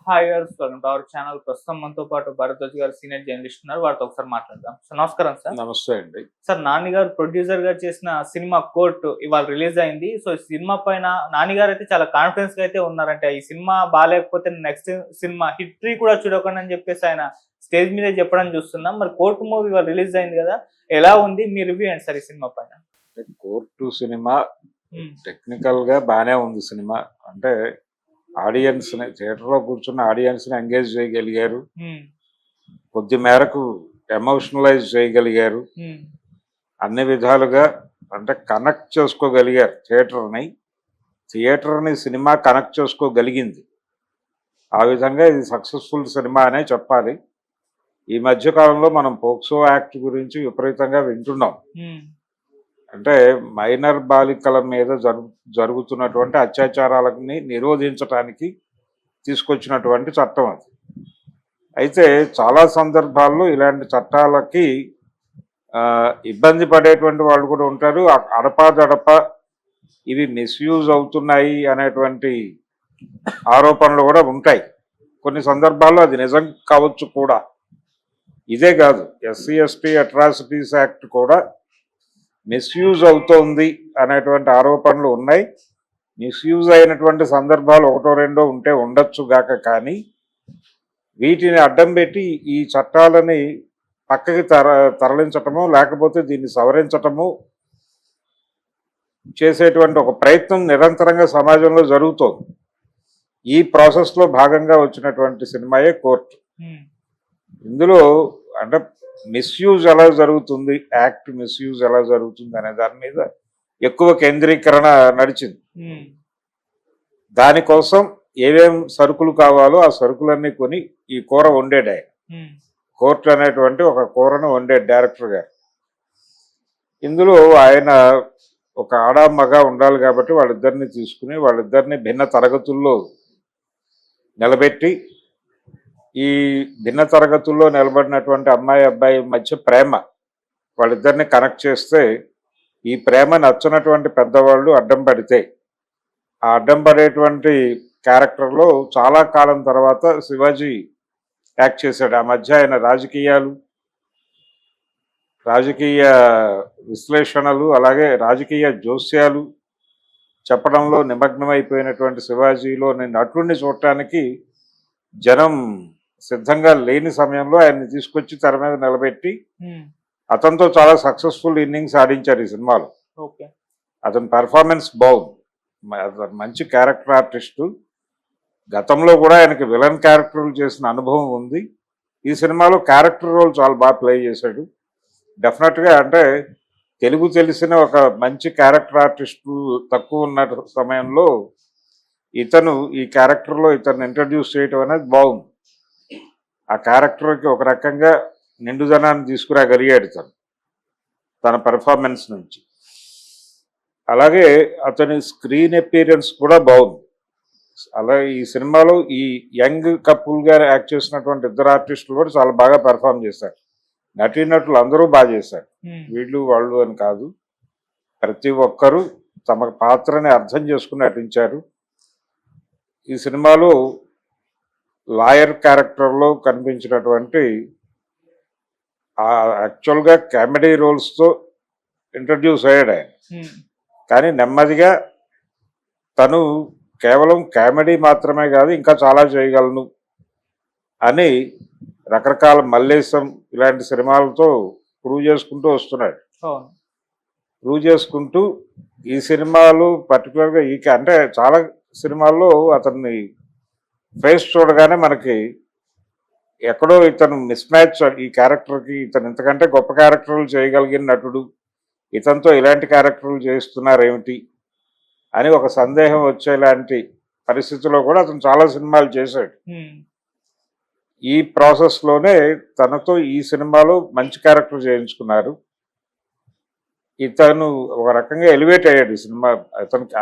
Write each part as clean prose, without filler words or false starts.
Hi గారు, welcome to our channel. ప్రస్తుతం మనతో పాటు భరద్వాజ్ గారు సీనియర్ జర్నలిస్ట్ ఉన్నారు. వారితో ఒకసారి మాట్లాడదాం. సార్ నమస్కారం సార్. నమస్తే అండి. సార్, నాని గారు ప్రొడ్యూసర్ గా చేసిన సినిమా కోర్ట్ ఇవాళ రిలీజ్ అయింది. సో ఈ సినిమా పైన నాని గారు అయితే చాలా కాన్ఫిడెన్స్ గా అయితే ఉన్నారంటే ఈ సినిమా బాగాలేకపోతే నెక్స్ట్ సినిమా హిట్ ట్రీ కూడా చూడకండి అని చెప్పేసి ఆయన స్టేజ్ మీద చెప్పడం చూస్తున్నాం. మరి కోర్టు మూవీ ఇవాళ రిలీజ్ అయింది కదా, ఎలా ఉంది మీ రివ్యూ ఏంటి సార్ ఈ సినిమా పైన? కోర్టు సినిమా టెక్నికల్ గా బానే ఉంది. సినిమా అంటే ఆడియన్స్ ని థియేటర్ లో కూర్చున్న ఆడియన్స్ ని ఎంగేజ్ చేయగలిగారు, కొద్ది మేరకు ఎమోషనలైజ్ చేయగలిగారు, అన్ని విధాలుగా అంటే కనెక్ట్ చేసుకోగలిగారు. థియేటర్ని సినిమా కనెక్ట్ చేసుకోగలిగింది. ఆ విధంగా ఇది సక్సెస్ఫుల్ సినిమా అనే చెప్పాలి. ఈ మధ్య కాలంలో మనం పోక్సో యాక్ట్ గురించి విపరీతంగా వింటున్నాం. అంటే మైనర్ బాలికల మీద జరుగుతున్నటువంటి అత్యాచారాలని నిరోధించడానికి తీసుకొచ్చినటువంటి చట్టం అది. అయితే చాలా సందర్భాల్లో ఇలాంటి చట్టాలకి ఇబ్బంది పడేటువంటి వాళ్ళు కూడా ఉంటారు. అడపాదడప ఇవి మిస్యూజ్ అవుతున్నాయి అనేటువంటి ఆరోపణలు కూడా ఉంటాయి. కొన్ని సందర్భాల్లో అది నిజం కావచ్చు కూడా. ఇదే కాదు, ఎస్సీ ఎస్టీ అట్రాసిటీస్ యాక్ట్ కూడా మిస్యూజ్ అవుతోంది అనేటువంటి ఆరోపణలు ఉన్నాయి. మిస్యూజ్ అయినటువంటి సందర్భాలు ఒకటో రెండో ఉంటే ఉండొచ్చు గాక, కానీ వీటిని అడ్డం పెట్టి ఈ చట్టాలని పక్కకి తరలించటము లేకపోతే దీన్ని సవరించటము చేసేటువంటి ఒక ప్రయత్నం నిరంతరంగా సమాజంలో జరుగుతోంది. ఈ ప్రాసెస్లో భాగంగా వచ్చినటువంటి సినిమాయే కోర్టు. ఇందులో అంటే మిస్యూజ్ ఎలా జరుగుతుంది, యాక్ట్ మిస్యూజ్ ఎలా జరుగుతుంది అనే దాని మీద ఎక్కువ కేంద్రీకరణ నడిచింది. దానికోసం ఏమేం సరుకులు కావాలో ఆ సరుకులన్నీ కొని ఈ కూర వండాడు ఆయన. కోర్టు అనేటువంటి ఒక కూరను వండే డైరెక్టర్ గారు. ఇందులో ఆయన ఒక ఆడ మగ ఉండాలి కాబట్టి వాళ్ళిద్దరిని తీసుకుని వాళ్ళిద్దరిని భిన్న తరగతుల్లో నిలబెట్టి ఈ భిన్న తరగతుల్లో నిలబడినటువంటి అమ్మాయి అబ్బాయి మధ్య ప్రేమ వాళ్ళిద్దరిని కనెక్ట్ చేస్తే ఈ ప్రేమ నచ్చినటువంటి పెద్దవాళ్ళు అడ్డం పడితే ఆ అడ్డం పడేటువంటి క్యారెక్టర్లో చాలా కాలం తర్వాత శివాజీ యాక్ట్ చేశాడు. ఆ మధ్య ఆయన రాజకీయ విశ్లేషణలు అలాగే రాజకీయ జోస్యాలు చెప్పడంలో నిమగ్నమైపోయినటువంటి శివాజీలో నటుడిని చూడటానికి జనం సిద్ధంగా లేని సమయంలో ఆయన్ని తీసుకొచ్చి తెర మీద నిలబెట్టి అతనితో చాలా సక్సెస్ఫుల్ ఇన్నింగ్స్ ఆడించారు ఈ సినిమాలో. అతని పెర్ఫార్మెన్స్ బాగుంది, మంచి క్యారెక్టర్ ఆర్టిస్టు. గతంలో కూడా ఆయనకి విలన్ క్యారెక్టర్లు చేసిన అనుభవం ఉంది. ఈ సినిమాలో క్యారెక్టర్ రోల్ చాలా బాగా ప్లే చేశాడు. డెఫినెట్గా అంటే తెలుగు తెలిసిన ఒక మంచి క్యారెక్టర్ ఆర్టిస్టు తక్కువ ఉన్న సమయంలో ఇతను ఈ క్యారెక్టర్లో ఇతను ఇంట్రడ్యూస్ చేయటం అనేది బాగుంది. ఆ క్యారెక్టర్కి ఒక రకంగా నిండుదనాన్ని తీసుకురాగలిగాడు తన పెర్ఫార్మెన్స్ నుంచి. అలాగే అతని స్క్రీన్ అపీరెన్స్ కూడా బాగుంది. అలాగే ఈ సినిమాలో ఈ యంగ్ కపుల్గా యాక్ట్ చేసినటువంటి ఇద్దరు ఆర్టిస్టులు కూడా చాలా బాగా పెర్ఫార్మ్ చేశారు. నటీనటులు అందరూ బాగా చేశారు, వీళ్ళు వాళ్ళు అని కాదు, ప్రతి ఒక్కరూ తమ పాత్రని అర్థం చేసుకుని నటించారు. ఈ సినిమాలో లాయర్ క్యారెక్టర్లో కనిపించినటువంటి యాక్చువల్గా కామెడీ రోల్స్తో ఇంట్రడ్యూస్ అయ్యాడు ఆయన. కానీ నెమ్మదిగా తను కేవలం కామెడీ మాత్రమే కాదు ఇంకా చాలా చేయగలను అని రకరకాల మల్లేశం ఇలాంటి సినిమాలతో ప్రూవ్ చేసుకుంటూ వస్తున్నాడు. ప్రూవ్ చేసుకుంటూ ఈ సినిమాలు పర్టికులర్గా అంటే చాలా సినిమాల్లో అతన్ని ఫేస్ చూడగానే మనకి ఎక్కడో ఇతను మిస్ మ్యాచ్, ఈ క్యారెక్టర్కి ఇతను ఇంతకంటే గొప్ప క్యారెక్టర్లు చేయగలిగిన నటుడు ఇతనితో ఇలాంటి క్యారెక్టర్లు చేస్తున్నారేమిటి అని ఒక సందేహం వచ్చేలాంటి పరిస్థితిలో కూడా అతను చాలా సినిమాలు చేశాడు. ఈ ప్రాసెస్లోనే తనతో ఈ సినిమాలో మంచి క్యారెక్టర్ చేయించుకున్నారు. ఇతను ఒక రకంగా ఎలివేట్ అయ్యాడు ఈ సినిమా.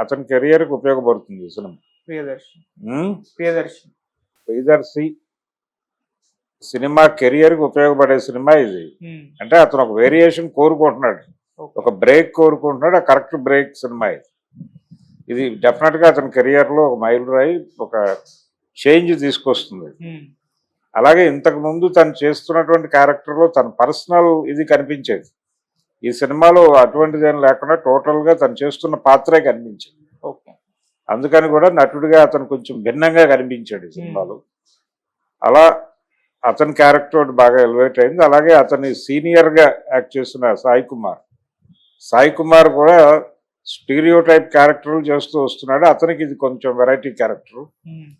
అతని కెరియర్కి ఉపయోగపడుతుంది ఈ సినిమా. ప్రియదర్శి సినిమా కెరియర్కి ఉపయోగపడే సినిమా ఇది. అంటే అతను ఒక వేరియేషన్ కోరుకుంటున్నాడు, ఒక బ్రేక్ కోరుకుంటున్నాడు. ఆ కరెక్ట్ బ్రేక్ సినిమా ఇది డెఫినెట్గా అతని కెరియర్లో ఒక మైలురాయి, ఒక చేంజ్ తీసుకొస్తుంది. ఉమ్, అలాగే ఇంతకుముందు తను చేస్తున్నటువంటి క్యారెక్టర్లో తన పర్సనల్ ఇది కనిపించేది. ఈ సినిమాలో అటువంటిది ఏం లేకుండా టోటల్గా తను చేస్తున్న పాత్రే కనిపించింది. ఓకే. అందుకని కూడా నటుడిగా అతను కొంచెం భిన్నంగా కనిపించాడు ఈ సినిమాలో. అలా అతని క్యారెక్టర్ ఒకటి బాగా ఎలివేట్ అయింది. అలాగే అతని సీనియర్గా యాక్ట్ చేసిన సాయి కుమార్ కూడా స్టీరియో టైప్ క్యారెక్టర్లు చేస్తూ వస్తున్నాడు. అతనికి ఇది కొంచెం వెరైటీ క్యారెక్టర్, ఉమ్,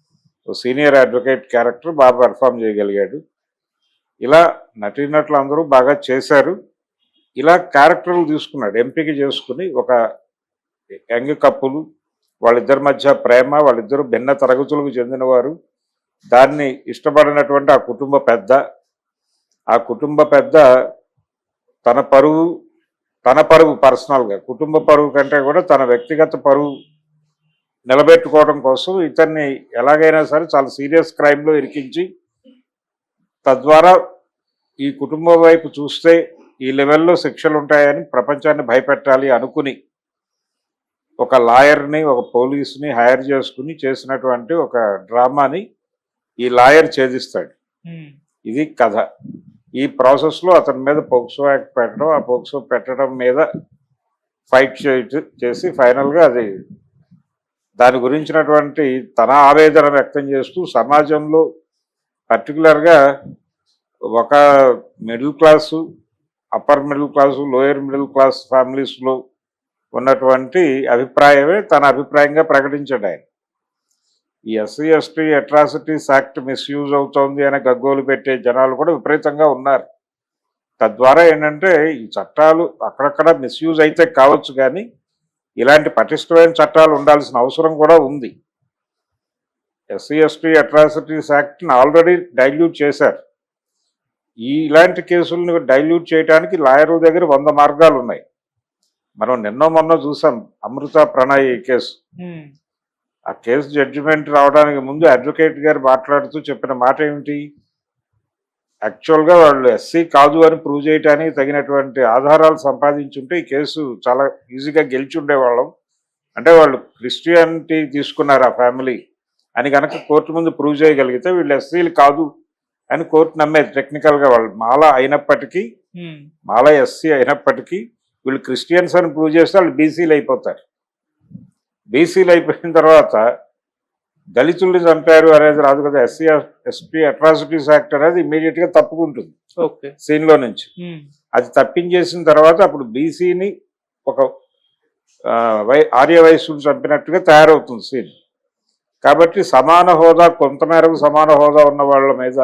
సీనియర్ అడ్వకేట్ క్యారెక్టర్ బాగా పెర్ఫామ్ చేయగలిగాడు. ఇలా నటీనటులు అందరూ బాగా చేశారు. ఇలా క్యారెక్టర్లు తీసుకున్నాడు, ఎంపిక చేసుకుని ఒక యంగ్ కప్పులు, వాళ్ళిద్దరి మధ్య ప్రేమ, వాళ్ళిద్దరూ భిన్న తరగతులకు చెందినవారు, దాన్ని ఇష్టపడినటువంటి ఆ కుటుంబ పెద్ద తన పరువు పర్సనల్గా, కుటుంబ పరువు కంటే కూడా తన వ్యక్తిగత పరువు నిలబెట్టుకోవడం కోసం ఇతన్ని ఎలాగైనా సరే చాలా సీరియస్ క్రైమ్లో ఇరికించి, తద్వారా ఈ కుటుంబం వైపు చూస్తే ఈ లెవెల్లో శిక్షలు ఉంటాయని ప్రపంచాన్ని భయపెట్టాలి అనుకుని ఒక లాయర్ని, ఒక పోలీసుని హైర్ చేసుకుని చేసినటువంటి ఒక డ్రామాని ఈ లాయర్ ఛేదిస్తాడు. ఉమ్, ఇది కథ. ఈ ప్రాసెస్లో అతని మీద పోక్సో యాక్ట్ పెట్టడం, ఆ పోక్సో పెట్టడం మీద ఫైట్ చేసి ఫైనల్గా అది దాని గురించినటువంటి తన ఆవేదన వ్యక్తం చేస్తూ సమాజంలో పర్టికులర్గా ఒక middle class, upper middle class, lower middle class ఫ్యామిలీస్లో ఉన్నటువంటి అభిప్రాయమే తన అభిప్రాయంగా ప్రకటించాడు ఆయన. ఈ SC ST atrocities act misuse అవుతోంది అని గగ్గోలు పెట్టే జనాలు కూడా విపరీతంగా ఉన్నారు. తద్వారా ఏంటంటే ఈ చట్టాలు అక్కడక్కడ మిస్యూజ్ అయితే కావచ్చు, కానీ ఇలాంటి పటిష్టమైన చట్టాలు ఉండాల్సిన అవసరం కూడా ఉంది. ఎస్సీ ఎస్టీ అట్రాసిటీస్ యాక్ట్ని ఆల్రెడీ డైల్యూట్ చేశారు. ఇలాంటి కేసులను డైల్యూట్ చేయడానికి లాయర్ల దగ్గర 100 మార్గాలు ఉన్నాయి. మనం మొన్న చూసాం అమృత ప్రణయ్ కేసు. ఉమ్, ఆ కేసు జడ్జిమెంట్ రావడానికి ముందు అడ్వకేట్ గారు మాట్లాడుతూ చెప్పిన మాట ఏమిటి, యాక్చువల్గా వాళ్ళు ఎస్సీ కాదు అని ప్రూవ్ చేయడానికి తగినటువంటి ఆధారాలు సంపాదించుంటే ఈ కేసు చాలా ఈజీగా గెలిచి ఉండేవాళ్ళం. అంటే వాళ్ళు క్రిస్టియానిటీ తీసుకున్నారు ఆ ఫ్యామిలీ అని కనుక కోర్టు ముందు ప్రూవ్ చేయగలిగితే వీళ్ళు ఎస్సీలు కాదు అని కోర్టు నమ్మేది. టెక్నికల్గా వాళ్ళు మాల ఎస్సీ అయినప్పటికీ వీళ్ళు క్రిస్టియన్స్ అని ప్రూవ్ చేస్తే వాళ్ళు బీసీలు అయిపోతారు. బీసీలు అయిపోయిన తర్వాత దళితుల్ని చంపారు అనేది రాదు కదా. ఎస్సీ ఎస్టీ అట్రాసిటీస్ యాక్ట్ అనేది ఇమీడియట్గా తప్పుకుంటుంది సీన్లో నుంచి. అది తప్పించేసిన తర్వాత అప్పుడు బీసీని ఒక ఆర్య వయస్సును చంపినట్టుగా తయారవుతుంది సీన్. కాబట్టి సమాన హోదా, కొంతమేరకు సమాన హోదా ఉన్న వాళ్ళ మీద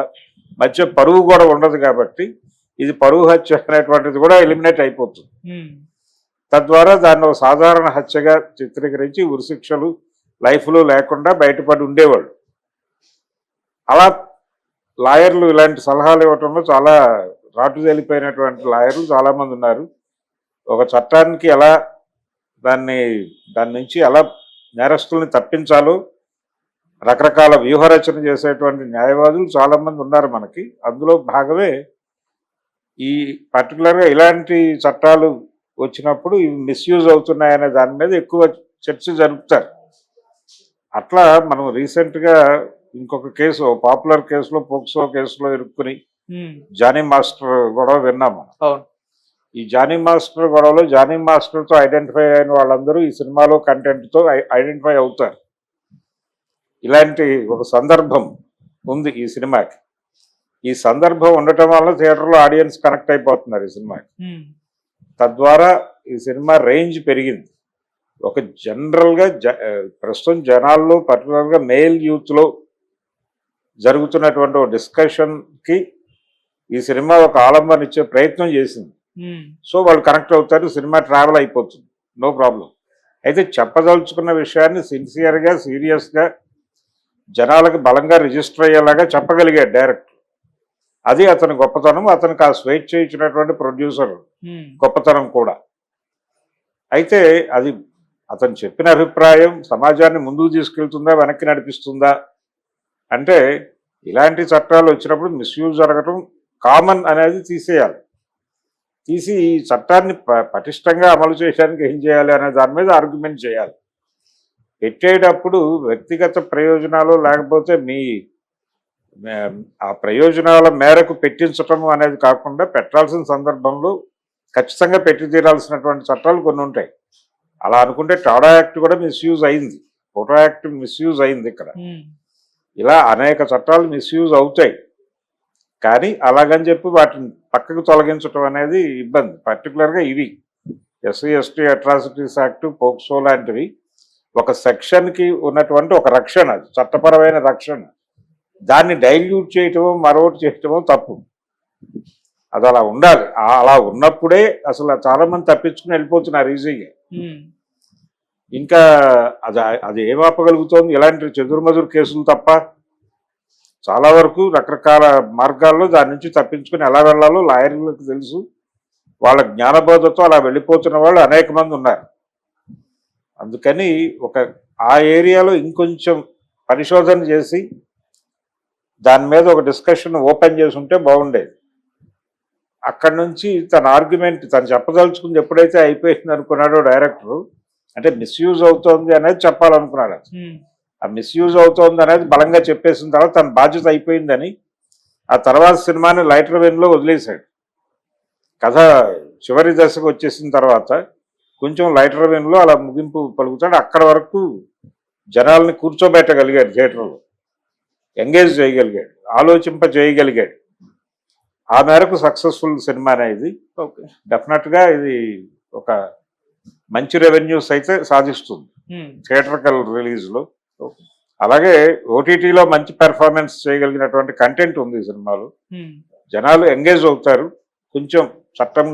మధ్య పరువు కూడా ఉండదు. కాబట్టి ఇది పరువు హత్య అనేటువంటిది కూడా ఎలిమినేట్ అయిపోతుంది. తద్వారా దాన్ని ఒక సాధారణ హత్యగా చిత్రీకరించి ఉరిశిక్షలు లైఫ్లో లేకుండా బయటపడి ఉండేవాళ్ళు. అలా లాయర్లు ఇలాంటి సలహాలు ఇవ్వటంలో చాలా రాటుదేలిపోయినటువంటి లాయర్లు చాలామంది ఉన్నారు. ఒక చట్టానికి ఎలా దాని నుంచి ఎలా నేరస్తుల్ని తప్పించాలో రకరకాల వ్యూహరచన చేసేటువంటి న్యాయవాదులు చాలామంది ఉన్నారు మనకి. అందులో భాగమే ఈ పర్టికులర్గా ఇలాంటి చట్టాలు వచ్చినప్పుడు ఇవి మిస్యూజ్ అవుతున్నాయనే దాని మీద ఎక్కువ చర్చ జరుపుతారు. అట్లా మనం రీసెంట్గా ఇంకొక కేసు, పాపులర్ కేసులో, పోక్సో కేసులో ఇరుక్కుని జానీ మాస్టర్ గొడవ విన్నాం మనం. ఈ జానీ మాస్టర్ గొడవలో జానీ మాస్టర్తో ఐడెంటిఫై అయిన వాళ్ళందరూ ఈ సినిమాలో కంటెంట్తో ఐడెంటిఫై అవుతారు. ఇలాంటి ఒక సందర్భం ఉంది ఈ సినిమాకి. ఈ సందర్భం ఉండటం వల్ల థియేటర్లో ఆడియన్స్ కనెక్ట్ అయిపోతున్నారు ఈ సినిమాకి. తద్వారా ఈ సినిమా రేంజ్ పెరిగింది. ఒక జనరల్గా ప్రస్తుతం జనాల్లో పర్టికులర్గా మేల్ యూత్లో జరుగుతున్నటువంటి ఒక డిస్కషన్కి ఈ సినిమా ఒక ఆలంబన ఇచ్చే ప్రయత్నం చేసింది. సో వాళ్ళు కనెక్ట్ అవుతారు, సినిమా ట్రావెల్ అయిపోతుంది, నో ప్రాబ్లం. అయితే చెప్పదలుచుకున్న విషయాన్ని సిన్సియర్గా, సీరియస్గా జనాలకు బలంగా రిజిస్టర్ అయ్యేలాగా చెప్పగలిగాడు డైరెక్టర్. అది అతని గొప్పతనం. అతనికి ఆ స్వేచ్ఛ ఇచ్చినటువంటి ప్రొడ్యూసర్ గొప్పతనం కూడా. అయితే అది అతను చెప్పిన అభిప్రాయం సమాజాన్ని ముందుకు తీసుకెళ్తుందా, వెనక్కి నడిపిస్తుందా అంటే, ఇలాంటి చట్టాలు వచ్చినప్పుడు మిస్యూజ్ జరగటం కామన్ అనేది తీసేయాలి. తీసి ఈ చట్టాన్ని పటిష్టంగా అమలు చేయడానికి ఏం చేయాలి అనే దాని మీద ఆర్గ్యుమెంట్ చేయాలి. పెట్టేటప్పుడు వ్యక్తిగత ప్రయోజనాలు లేకపోతే ఆ ప్రయోజనాల మేరకు పెట్టించటం అనేది కాకుండా పెట్టాల్సిన సందర్భంలో ఖచ్చితంగా పెట్టి తీరాల్సినటువంటి చట్టాలు కొన్ని ఉంటాయి. అలా అనుకుంటే టాడా యాక్ట్ కూడా మిస్యూజ్ అయింది, ఫోటో యాక్ట్ మిస్యూజ్ అయింది. ఇక్కడ ఇలా అనేక చట్టాలు మిస్యూజ్ అవుతాయి. కానీ అలాగని చెప్పి వాటిని పక్కకు తొలగించడం అనేది ఇబ్బంది. పర్టికులర్గా ఇవి SC ST atrocities act, POCSO లాంటివి ఒక సెక్షన్కి ఉన్నటువంటి ఒక రక్షణ, చట్టపరమైన రక్షణ. దాన్ని డైల్యూట్ చేయటమో మరొకటి చేయటమో తప్పు. అది అలా ఉండాలి. అలా ఉన్నప్పుడే అసలు చాలా మంది తప్పించుకుని వెళ్ళిపోతున్నారు ఈజీగా. ఇంకా అది ఏం ఆపగలుగుతోంది? ఇలాంటి చెదురుమదురు కేసులు తప్ప చాలా వరకు రకరకాల మార్గాల్లో దాని నుంచి తప్పించుకుని ఎలా వెళ్ళాలో లాయర్లకు తెలుసు. వాళ్ళ జ్ఞానబోధతో అలా వెళ్ళిపోతున్న వాళ్ళు అనేక మంది ఉన్నారు. అందుకని ఆ ఏరియాలో ఇంకొంచెం పరిశోధన చేసి దాని మీద ఒక డిస్కషన్ ఓపెన్ చేసి ఉంటే బాగుండేది. అక్కడి నుంచి తన ఆర్గ్యుమెంట్ తను చెప్పదలుచుకుంది ఎప్పుడైతే అయిపోయింది అనుకున్నాడో డైరెక్టరు, అంటే మిస్యూజ్ అవుతోంది అనేది చెప్పాలనుకున్నాడు. ఆ మిస్యూజ్ అవుతోంది అనేది బలంగా చెప్పేసిన తర్వాత తన బాధ్యత అయిపోయిందని ఆ తర్వాత సినిమాని లైటర్ వెన్లో వదిలేశాడు. కథ చివరి దశకు వచ్చేసిన తర్వాత కొంచెం లైటర్ వెన్లో అలా ముగింపు పలుకుతాడు. అక్కడ వరకు జనాల్ని కూర్చోబెట్టగలిగాడు, థియేటర్లో ఎంగేజ్ చేయగలిగాడు, ఆలోచింప చేయగలిగాడు. ఆ మేరకు సక్సెస్ఫుల్ సినిమా అనేది. డెఫినెట్గా ఇది ఒక మంచి రెవెన్యూస్ అయితే సాధిస్తుంది థియేటర్కల్ రిలీజ్లో. అలాగే ఓటీటీలో మంచి పెర్ఫార్మెన్స్ చేయగలిగినటువంటి కంటెంట్ ఉంది ఈ సినిమాలో. జనాలు ఎంగేజ్ అవుతారు. కొంచెం చట్టం